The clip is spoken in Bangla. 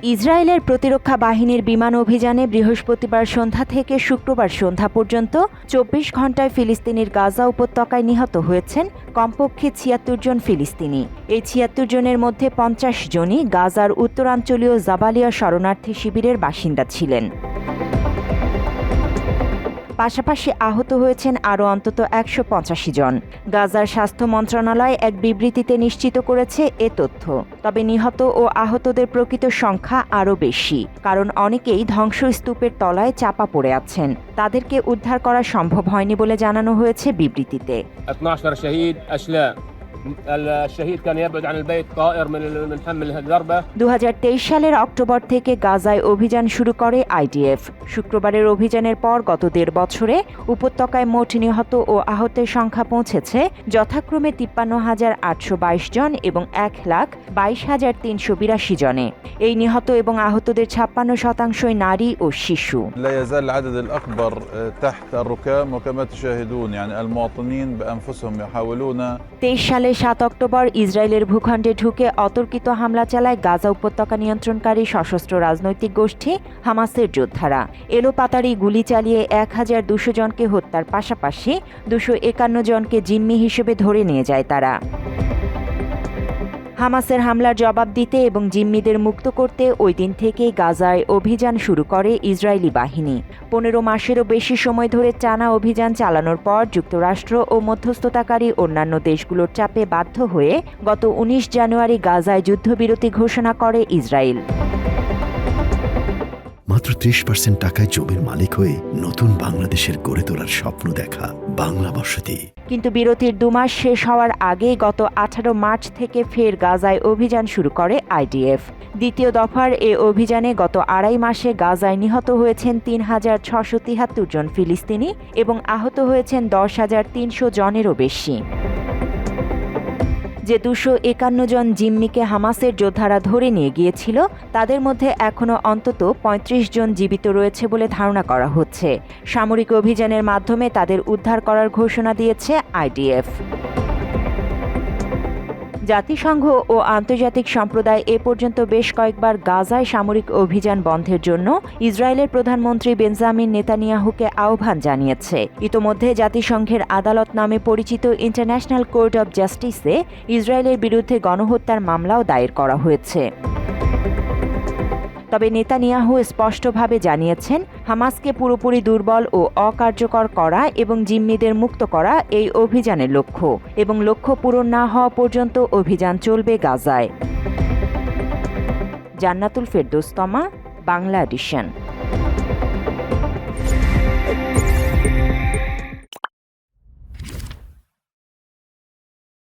ইসরায়েলের প্রতিরক্ষা বাহিনীর বিমান অভিযানে বৃহস্পতিবার সন্ধ্যা থেকে শুক্রবার সন্ধ্যা পর্যন্ত ২৪ ঘণ্টায় ফিলিস্তিনির গাজা উপত্যকায় নিহত হয়েছেন কমপক্ষে ৭৬ জন ফিলিস্তিনি। এই ৭৬ জনের মধ্যে ৫০ জনই গাজার উত্তরাঞ্চলীয় জাবালিয়া শরণার্থী শিবিরের বাসিন্দা ছিলেন। পাশাপাশি আহত হয়েছেন আরও অন্তত ১৮৫ জন। গাজার স্বাস্থ্য মন্ত্রণালয় এক বিবৃতিতে নিশ্চিত করেছে এ তথ্য। তবে নিহত ও আহতদের প্রকৃত সংখ্যা আরও বেশি, কারণ অনেকেই ধ্বংসস্তূপের তলায় চাপা পড়ে আছেন। তাদেরকে উদ্ধার করা সম্ভব হয়নি বলে জানানো হয়েছে বিবৃতিতে। ২০২৩ সালের অক্টোবর থেকে গাজায় অভিযান শুরু করে আইডিএফ। শুক্রবারের অভিযানের পর গত ১.৫ বছরে উপত্যকায় মোট নিহত ও আহতের সংখ্যা পৌঁছেছে যথাক্রমে ৫৩,৮২২ জন এবং ১,২২,৩৮২ জনে। এই নিহত এবং আহতদের ৫৬% নারী ও শিশু। ২৩ সালের ৭ অক্টোবর ইসরায়েলের ভূখণ্ডে ঢুকে অতর্কিত হামলা চালায় গাজা উপত্যকা নিয়ন্ত্রণকারী সশস্ত্র রাজনৈতিক গোষ্ঠী হামাসের যোদ্ধারা। এলোপাতাড়ি গুলি চালিয়ে ১,২০০ জনকে হত্যার পাশাপাশি ২৫১ জনকে জিম্মি হিসেবে ধরে নিয়ে যায় তারা। হামাসের হামলার জবাব দিতে এবং জিম্মিদের মুক্ত করতে ওই দিন থেকেই গাজায় অভিযান শুরু করে ইসরায়েলি বাহিনী। ১৫ মাসেরও বেশি সময় ধরে টানা অভিযান চালানোর পর যুক্তরাষ্ট্র ও মধ্যস্থতাকারী অন্যান্য দেশগুলোর চাপে বাধ্য হয়ে গত ১৯ জানুয়ারি গাজায় যুদ্ধবিরতি ঘোষণা করে ইসরায়েল। মাত্র ৩০% টাকায় জমির মালিক হয়ে নতুন বাংলাদেশের গড়ে তোলার স্বপ্ন দেখা বাংলা বসতি। কিন্তু বিরতির ২ মাস শেষ হওয়ার আগেই গত ১৮ মার্চ থেকে ফের গাজায় অভিযান শুরু করে আইডিএফ। দ্বিতীয় দফার এ অভিযানে গত ২.৫ মাসে গাজায় নিহত হয়েছেন ৩,৬৭৩ জন ফিলিস্তিনি এবং আহত হয়েছেন ১০,৩০০ জনেরও বেশি। যে ২৫১ জন জিম্মিকে হামাসের যোদ্ধারা ধরে নিয়ে গিয়েছিল, তাদের মধ্যে এখনও অন্তত ৩৫ জন জীবিত রয়েছে বলে ধারণা করা হচ্ছে। সামরিক অভিযানের মাধ্যমে তাদের উদ্ধার করার ঘোষণা দিয়েছে আইডিএফ। জাতিসংঘ ও আন্তর্জাতিক সম্প্রদায় এ পর্যন্ত বেশ কয়েকবার গাজায় সামরিক অভিযান বন্ধের জন্য ইসরায়েলের প্রধানমন্ত্রী বেঞ্জামিন নেতানিয়াহুকে আহ্বান জানিয়েছে। ইতোমধ্যে জাতিসংঘের আদালত নামে পরিচিত ইন্টারন্যাশনাল কোর্ট অব জাস্টিসে ইসরায়েলের বিরুদ্ধে গণহত্যার মামলাও দায়ের করা হয়েছে। তবে নেতানিয়াহু স্পষ্টভাবে জানিয়েছেন, হামাসকে পুরোপুরি দুর্বল ও অকার্যকর করা এবং জিম্মিদের মুক্ত করা এই অভিযানের লক্ষ্য, এবং লক্ষ্য পূরণ না হওয়া পর্যন্ত অভিযান চলবে গাজায়। জান্নাতুল ফেরদৌস তমা, বাংলা এডিশন।